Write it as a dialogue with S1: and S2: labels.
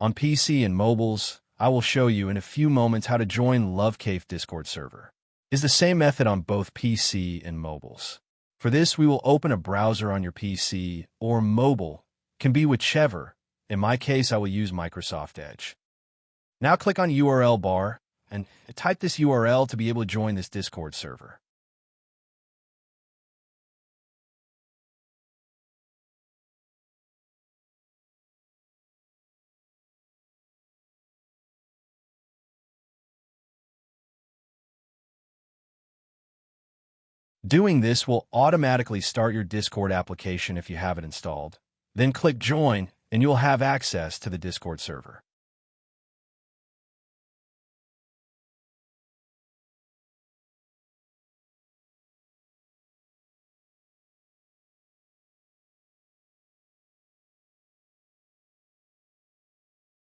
S1: On PC and mobiles, I will show you in a few moments how to join LoveCafe Discord server. It's the same method on both PC and mobiles. For this, we will open a browser on your PC or mobile, can be whichever. In my case, I will use Microsoft Edge. Now click on URL bar and type this URL to be able to join this Discord server. Doing this will automatically start your Discord application if you have it installed. Then click Join, and you'll have access to the Discord server.